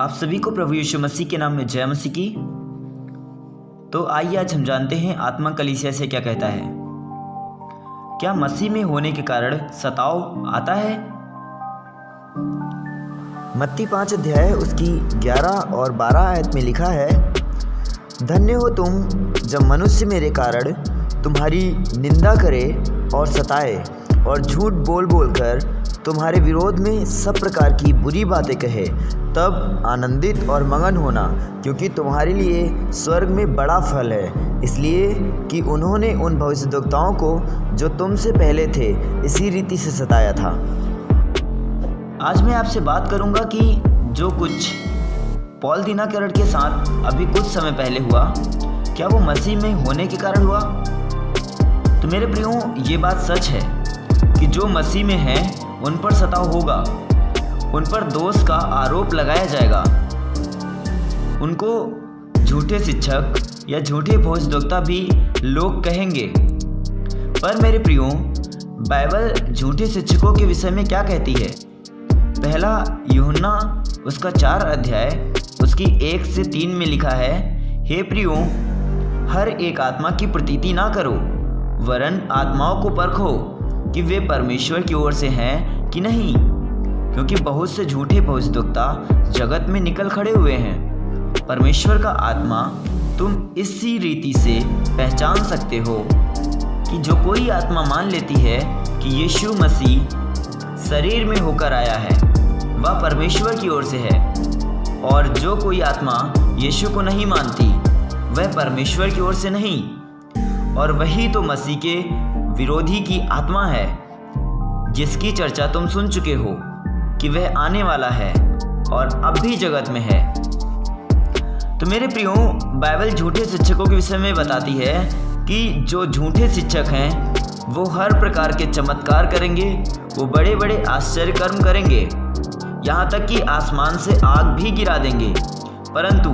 आप सभी को प्रभु यीशु मसीह के नाम में जय मसीह की। तो आइए आज हम जानते हैं आत्मा कलीसिया से क्या कहता है। क्या मसीह में होने के कारण सताव आता है? मत्ती 5 अध्याय उसकी 11 और 12 आयत में लिखा है, धन्य हो तुम जब मनुष्य मेरे कारण तुम्हारी निंदा करे और सताए और झूठ बोल बोल कर तुम्हारे विरोध में सब प्रकार की बुरी बातें कहे, तब आनंदित और मगन होना, क्योंकि तुम्हारे लिए स्वर्ग में बड़ा फल है, इसलिए कि उन्होंने उन भविष्यद्वक्ताओं को जो तुमसे पहले थे इसी रीति से सताया था। आज मैं आपसे बात करूंगा कि जो कुछ पॉल दीनाकरण के साथ अभी कुछ समय पहले हुआ, क्या वो मसीह में होने के कारण हुआ? तो मेरे प्रियो, ये बात सच है कि जो मसीह में हैं उन पर सताव होगा, उन पर दोष का आरोप लगाया जाएगा, उनको झूठे शिक्षक या झूठे भविष्यद्वक्ता भी लोग कहेंगे। पर मेरे प्रियो, बाइबल झूठे शिक्षकों के विषय में क्या कहती है? पहला यूहन्ना उसका 4 अध्याय उसकी 1 से 3 में लिखा है, हे प्रियो, हर एक आत्मा की प्रतीति ना करो, वरन आत्माओं को परखो कि वे परमेश्वर की ओर से हैं कि नहीं, क्योंकि बहुत से झूठे भविष्यद्वक्ता जगत में निकल खड़े हुए हैं। परमेश्वर का आत्मा तुम इसी रीति से पहचान सकते हो कि जो कोई आत्मा मान लेती है कि यीशु मसीह शरीर में होकर आया है, वह परमेश्वर की ओर से है, और जो कोई आत्मा यीशु को नहीं मानती, वह परमेश्वर की ओर से नहीं। और वही तो मसीह के विरोधी की आत्मा है, जिसकी चर्चा तुम सुन चुके हो कि वह आने वाला है और अब भी जगत में है। तो मेरे प्रियो, बाइबल झूठे शिक्षकों के विषय में बताती है कि जो झूठे शिक्षक हैं वो हर प्रकार के चमत्कार करेंगे, वो बड़े बड़े आश्चर्य कर्म करेंगे, यहाँ तक कि आसमान से आग भी गिरा देंगे। परंतु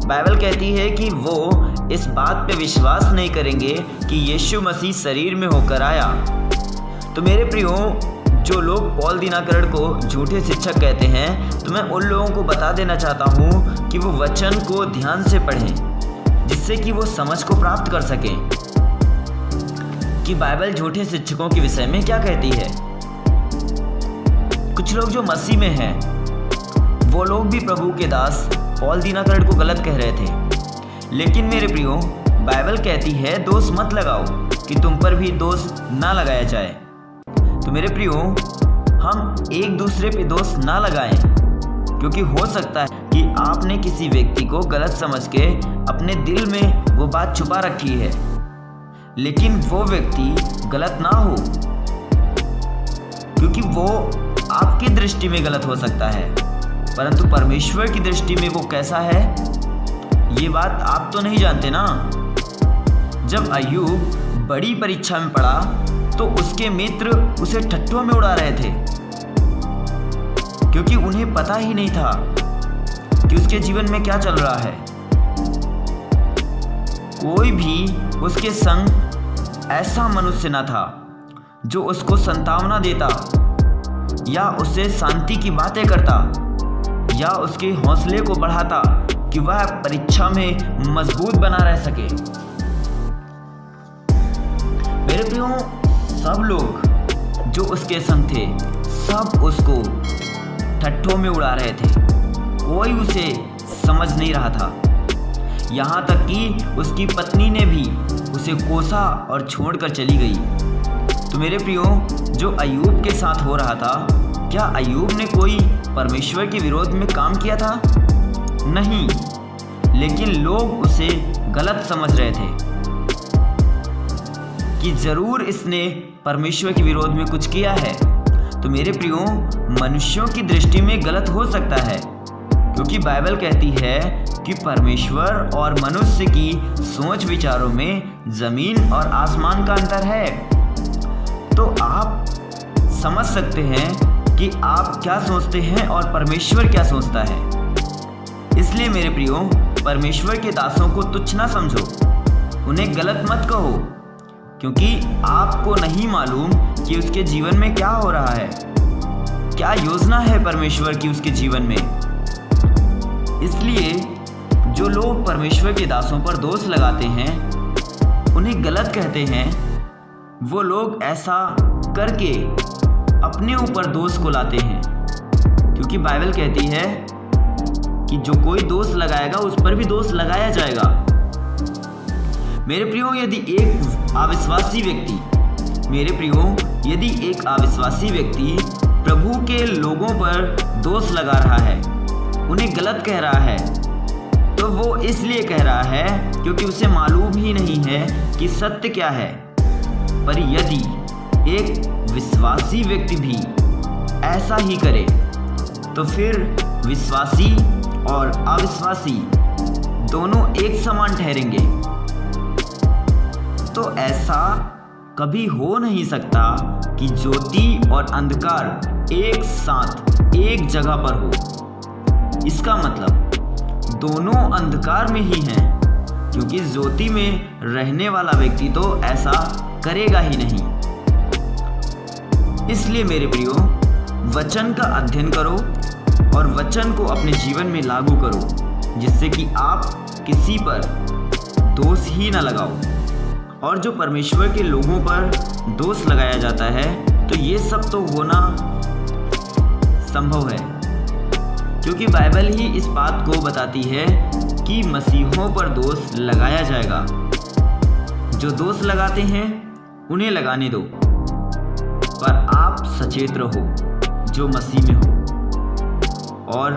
बाइबल कहती है कि वो इस बात पे विश्वास नहीं करेंगे कि यीशु मसीह शरीर में होकर आया। तो मेरे प्रियो, जो लोग पॉल दीनाकरण को झूठे शिक्षक कहते हैं, तो मैं उन लोगों को बता देना चाहता हूँ कि वो वचन को ध्यान से पढ़ें, जिससे कि वो समझ को प्राप्त कर सकें कि बाइबल झूठे शिक्षकों के विषय में क्या कहती है। कुछ लोग जो मसीह में हैं, वो लोग भी प्रभु के दास पॉल दीनाकरण को गलत कह रहे थे। लेकिन मेरे प्रियो, बाइबल कहती है दोष मत लगाओ कि तुम पर भी दोष ना लगाया जाए। तो मेरे प्रियो, हम एक दूसरे पे दोष ना लगाएं, क्योंकि हो सकता है कि आपने किसी व्यक्ति को गलत समझ के अपने दिल में वो बात छुपा रखी है, लेकिन वो व्यक्ति गलत ना हो, क्योंकि वो आपकी दृष्टि में गलत हो सकता है, परंतु परमेश्वर की दृष्टि में वो कैसा है, ये बात आप तो नहीं जानते ना। जब अय्यूब बड़ी परीक्षा में पड़ा तो उसके मित्र उसे ठट्ठों में उड़ा रहे थे, क्योंकि उन्हें पता ही नहीं था कि उसके जीवन में क्या चल रहा है। कोई भी उसके संग ऐसा मनुष्य न था जो उसको संतावना देता या उससे शांति की बातें करता या उसके हौसले को बढ़ाता कि वह परीक्षा में मजबूत बना रह सके। मेरे प्रियो, सब लोग जो उसके संग थे, सब उसको ठट्ठों में उड़ा रहे थे, कोई उसे समझ नहीं रहा था। यहाँ तक कि उसकी पत्नी ने भी उसे कोसा और छोड़कर चली गई। तो मेरे प्रियो, जो अय्यूब के साथ हो रहा था, क्या अय्यूब ने कोई परमेश्वर के विरोध में काम किया था? नहीं, लेकिन लोग उसे गलत समझ रहे थे कि जरूर इसने परमेश्वर के विरोध में कुछ किया है। तो मेरे प्रियो, मनुष्यों की दृष्टि में गलत हो सकता है, क्योंकि बाइबल कहती है कि परमेश्वर और मनुष्य की सोच विचारों में जमीन और आसमान का अंतर है। तो आप समझ सकते हैं कि आप क्या सोचते हैं और परमेश्वर क्या सोचता है। इसलिए मेरे प्रियो, परमेश्वर के दासों को तुच्छ ना समझो, उन्हें गलत मत कहो, क्योंकि आपको नहीं मालूम कि उसके जीवन में क्या हो रहा है, क्या योजना है परमेश्वर की उसके जीवन में। इसलिए जो लोग परमेश्वर के दासों पर दोष लगाते हैं, उन्हें गलत कहते हैं, वो लोग ऐसा करके अपने ऊपर दोष को लाते हैं, क्योंकि बाइबल कहती है कि जो कोई दोष लगाएगा उस पर भी दोष लगाया जाएगा। मेरे प्रियो, यदि एक अविश्वासी व्यक्ति प्रभु के लोगों पर दोष लगा रहा है, उन्हें गलत कह रहा है, तो वो इसलिए कह रहा है क्योंकि उसे मालूम ही नहीं है कि सत्य क्या है। पर यदि एक विश्वासी व्यक्ति भी ऐसा ही करे, तो फिर विश्वासी और अविश्वासी दोनों एक समान ठहरेंगे। तो ऐसा कभी हो नहीं सकता कि ज्योति और अंधकार एक साथ एक जगह पर हो। इसका मतलब दोनों अंधकार में ही हैं, क्योंकि ज्योति में रहने वाला व्यक्ति तो ऐसा करेगा ही नहीं। इसलिए मेरे प्रियो, वचन का अध्ययन करो और वचन को अपने जीवन में लागू करो, जिससे कि आप किसी पर दोष ही न लगाओ। और जो परमेश्वर के लोगों पर दोष लगाया जाता है, तो ये सब तो होना संभव है, क्योंकि बाइबल ही इस बात को बताती है कि मसीहों पर दोष लगाया जाएगा। जो दोष लगाते हैं उन्हें लगाने दो, पर आप सचेत रहो जो मसीह में हो, और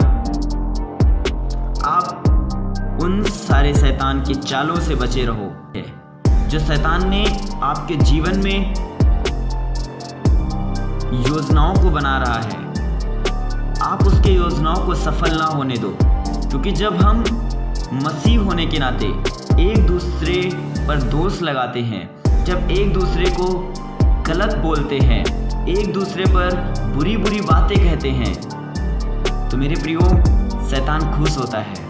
आप उन सारे शैतान के चालों से बचे रहो जो शैतान ने आपके जीवन में योजनाओं को बना रहा है। आप उसके योजनाओं को सफल ना होने दो, क्योंकि जब हम मसीह होने के नाते एक दूसरे पर दोष लगाते हैं, जब एक दूसरे को गलत बोलते हैं, एक दूसरे पर बुरी बुरी बातें कहते हैं, तो मेरे प्रियो, शैतान खुश होता है,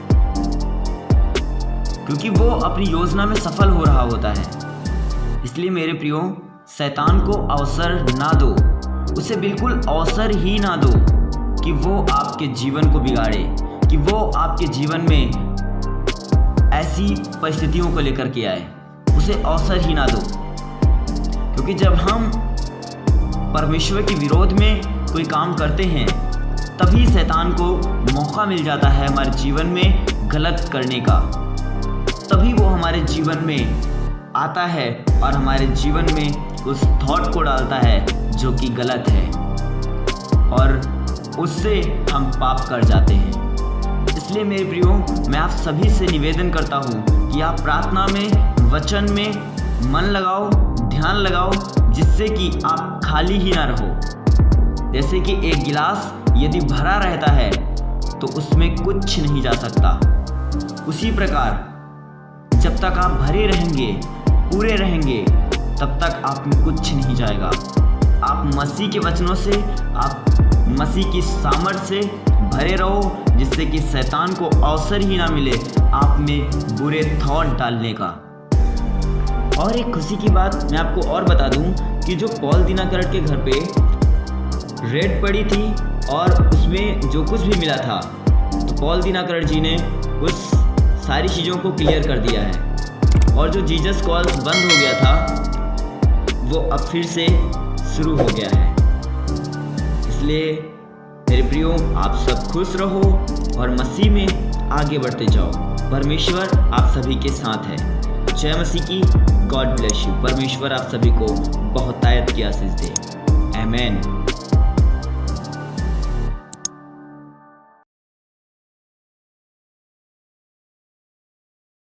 क्योंकि वो अपनी योजना में सफल हो रहा होता है। इसलिए मेरे प्रियो, शैतान को अवसर ना दो, उसे बिल्कुल अवसर ही ना दो कि वो आपके जीवन को बिगाड़े, कि वो आपके जीवन में ऐसी परिस्थितियों को लेकर के आए। उसे अवसर ही ना दो, क्योंकि जब हम परमेश्वर के विरोध में कोई काम करते हैं, तभी शैतान को मौका मिल जाता है हमारे जीवन में गलत करने का। तभी वो हमारे जीवन में आता है और हमारे जीवन में उस थॉट को डालता है जो कि गलत है, और उससे हम पाप कर जाते हैं। इसलिए मेरे प्रियो, मैं आप सभी से निवेदन करता हूँ कि आप प्रार्थना में, वचन में मन लगाओ, ध्यान लगाओ, जिससे कि आप खाली ही ना रहो। जैसे कि एक गिलास यदि भरा रहता है तो उसमें कुछ नहीं जा सकता, उसी प्रकार जब तक आप भरे रहेंगे, पूरे रहेंगे, तब तक आप में कुछ नहीं जाएगा। आप मसीह के वचनों से, आप मसीह की सामर्थ से भरे रहो, जिससे कि शैतान को अवसर ही ना मिले आप में बुरे थॉट डालने का। और एक खुशी की बात मैं आपको और बता दूं कि जो पॉल दिनाकर के घर पे रेड पड़ी थी और उसमें जो कुछ भी मिला था, तो पॉल दिनाकर जी ने उस सारी चीज़ों को क्लियर कर दिया है, और जो जीसस कॉल्स बंद हो गया था वो अब फिर से शुरू हो गया है। इसलिए मेरे प्रियो, आप सब खुश रहो और मसीह में आगे बढ़ते जाओ। परमेश्वर आप सभी के साथ है। जय मसीह की। God bless you. परमेश्वर आप सभी को बहुतायत की आशीष दे। आमीन।